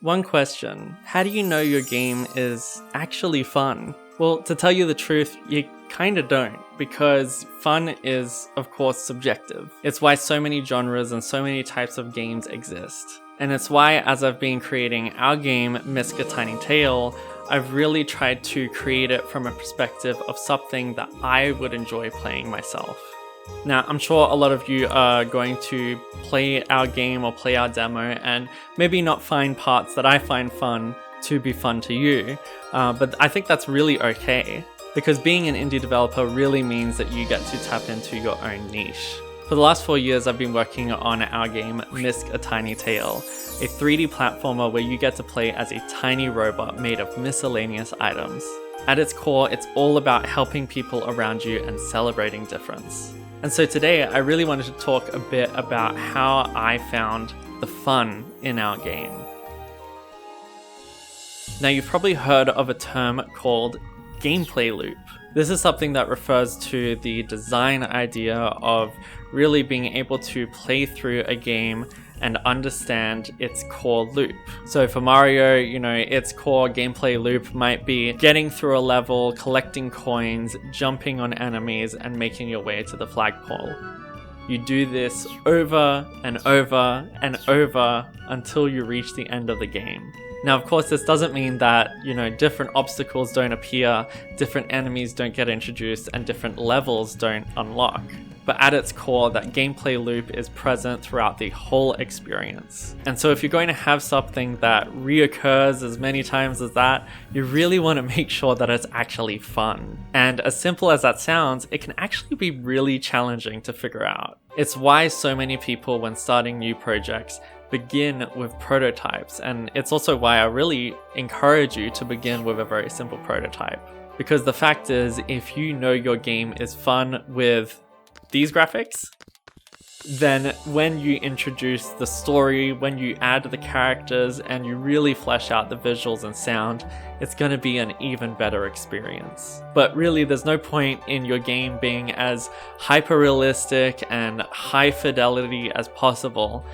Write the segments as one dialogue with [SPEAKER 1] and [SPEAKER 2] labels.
[SPEAKER 1] One question: how do you know your game is actually fun? Well, to tell you the truth, you kinda don't, because fun is, of course, subjective. It's why so many genres and so many types of games exist. And it's why, as I've been creating our game, Misc: A Tiny Tale, I've really tried to create it from a perspective of something that I would enjoy playing myself. Now, I'm sure a lot of you are going to play our game or play our demo and maybe not find parts that I find fun to be fun to you, but I think that's really okay, because being an indie developer really means that you get to tap into your own niche. For the last 4 years, I've been working on our game, Misc: A Tiny Tale, a 3D platformer where you get to play as a tiny robot made of miscellaneous items. At its core, it's all about helping people around you and celebrating difference. And so today, I really wanted to talk a bit about how I found the fun in our game. Now, you've probably heard of a term called gameplay loop. This is something that refers to the design idea of really being able to play through a game and understand its core loop. So for Mario, its core gameplay loop might be getting through a level, collecting coins, jumping on enemies, and making your way to the flagpole. You do this over and over and over until you reach the end of the game. Now, of course, this doesn't mean that, different obstacles don't appear, different enemies don't get introduced, and different levels don't unlock. But at its core, that gameplay loop is present throughout the whole experience. And so if you're going to have something that reoccurs as many times as that, you really want to make sure that it's actually fun. And as simple as that sounds, it can actually be really challenging to figure out. It's why so many people, when starting new projects, begin with prototypes, and it's also why I really encourage you to begin with a very simple prototype. Because the fact is, if you know your game is fun with these graphics, then when you introduce the story, when you add the characters, and you really flesh out the visuals and sound, it's going to be an even better experience. But really, there's no point in your game being as hyper-realistic and high fidelity as possible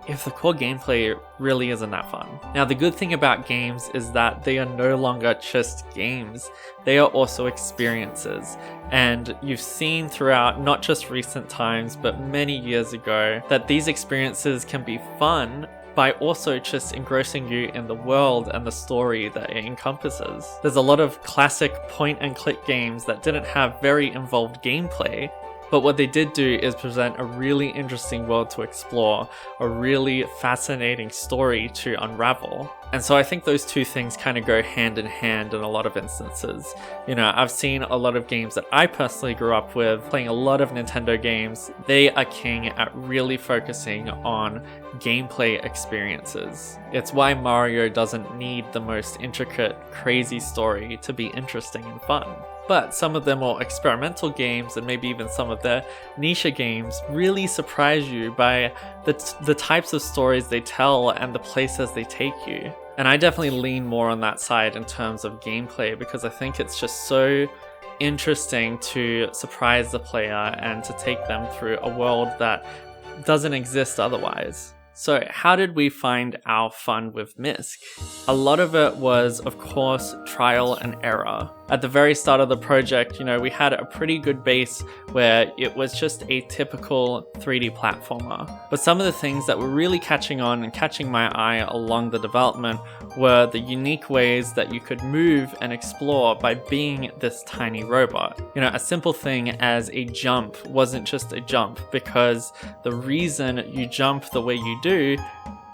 [SPEAKER 1] if the core gameplay really isn't that fun. Now, the good thing about games is that they are no longer just games, they are also experiences. And you've seen throughout not just recent times, but many years ago, that these experiences can be fun by also just engrossing you in the world and the story that it encompasses. There's a lot of classic point-and-click games that didn't have very involved gameplay, but what they did do is present a really interesting world to explore, a really fascinating story to unravel. And so I think those two things kind of go hand in hand in a lot of instances. I've seen a lot of games that I personally grew up with, playing a lot of Nintendo games. They are king at really focusing on gameplay experiences. It's why Mario doesn't need the most intricate, crazy story to be interesting and fun. But some of their more experimental games, and maybe even some of their niche games, really surprise you by the types of stories they tell and the places they take you. And I definitely lean more on that side in terms of gameplay, because I think it's just so interesting to surprise the player and to take them through a world that doesn't exist otherwise. So how did we find our fun with Misc? A lot of it was, of course, trial and error. At the very start of the project, we had a pretty good base where it was just a typical 3D platformer. But some of the things that were really catching on and catching my eye along the development were the unique ways that you could move and explore by being this tiny robot. A simple thing as a jump wasn't just a jump, because the reason you jump the way you do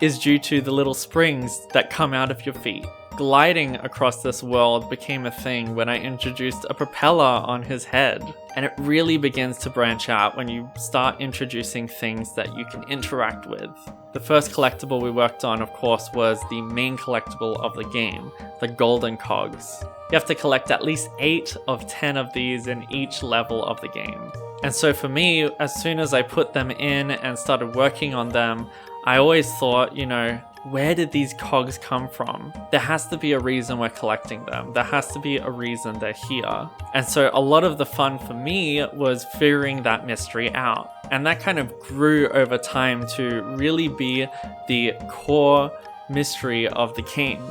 [SPEAKER 1] is due to the little springs that come out of your feet. Gliding across this world became a thing when I introduced a propeller on his head. And it really begins to branch out when you start introducing things that you can interact with. The first collectible we worked on, of course, was the main collectible of the game, the golden cogs. You have to collect at least 8 of 10 of these in each level of the game. And so for me, as soon as I put them in and started working on them, I always thought, where did these cogs come from? There has to be a reason we're collecting them. There has to be a reason they're here. And so a lot of the fun for me was figuring that mystery out. And that kind of grew over time to really be the core mystery of the game.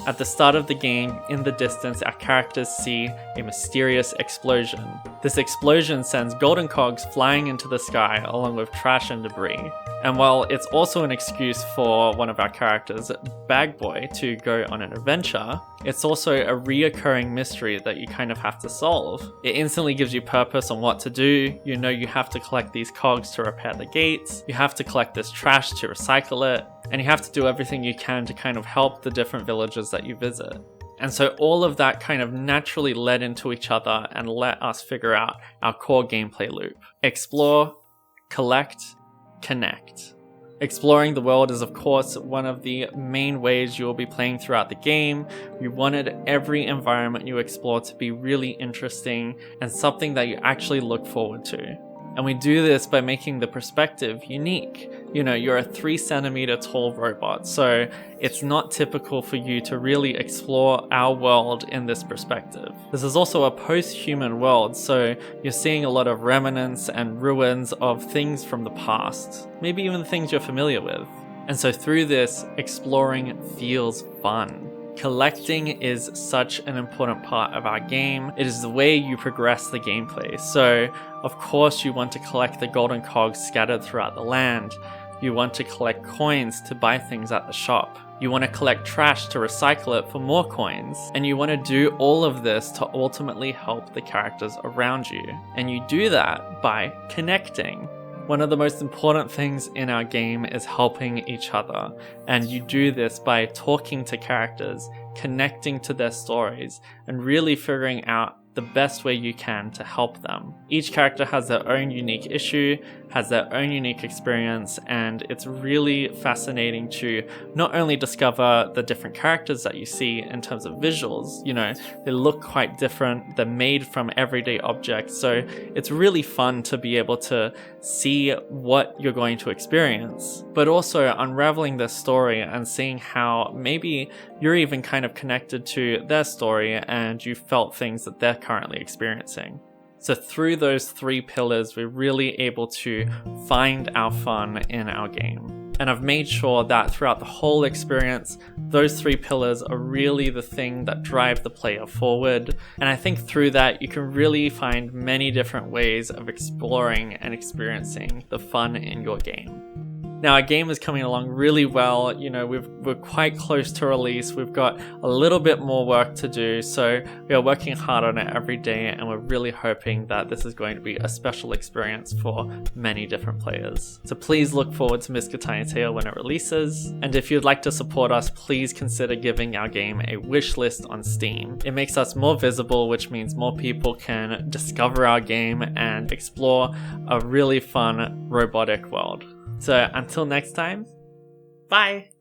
[SPEAKER 1] At the start of the game, in the distance, our characters see a mysterious explosion. This explosion sends golden cogs flying into the sky along with trash and debris. And while it's also an excuse for one of our characters, Bag Boy, to go on an adventure, it's also a reoccurring mystery that you kind of have to solve. It instantly gives you purpose on what to do. You know you have to collect these cogs to repair the gates, you have to collect this trash to recycle it, and you have to do everything you can to kind of help the different villages that you visit. And so all of that kind of naturally led into each other and let us figure out our core gameplay loop. Explore, collect, connect. Exploring the world is of course one of the main ways you will be playing throughout the game. We wanted every environment you explore to be really interesting and something that you actually look forward to. And we do this by making the perspective unique. You know, you're a 3 centimeter tall robot, so it's not typical for you to really explore our world in this perspective. This is also a post-human world, so you're seeing a lot of remnants and ruins of things from the past, maybe even things you're familiar with. And so through this, exploring feels fun. Collecting is such an important part of our game. It is the way you progress the gameplay. So, of course, you want to collect the golden cogs scattered throughout the land. You want to collect coins to buy things at the shop. You want to collect trash to recycle it for more coins. And you want to do all of this to ultimately help the characters around you. And you do that by connecting. One of the most important things in our game is helping each other, and you do this by talking to characters, connecting to their stories, and really figuring out the best way you can to help them. Each character has their own unique issue, has their own unique experience, and it's really fascinating to not only discover the different characters that you see in terms of visuals, you know, they look quite different, they're made from everyday objects, so it's really fun to be able to see what you're going to experience, but also unraveling their story and seeing how maybe you're even kind of connected to their story and you felt things that they're currently experiencing. So through those 3 pillars, we're really able to find our fun in our game. And I've made sure that throughout the whole experience, those 3 pillars are really the thing that drive the player forward. And I think through that, you can really find many different ways of exploring and experiencing the fun in your game. Now our game is coming along really well, you know, we're quite close to release, we've got a little bit more work to do, so we are working hard on it every day and we're really hoping that this is going to be a special experience for many different players. So please look forward to Miska Tiny Tail when it releases, and if you'd like to support us, please consider giving our game a wish list on Steam. It makes us more visible, which means more people can discover our game and explore a really fun robotic world. So until next time, bye!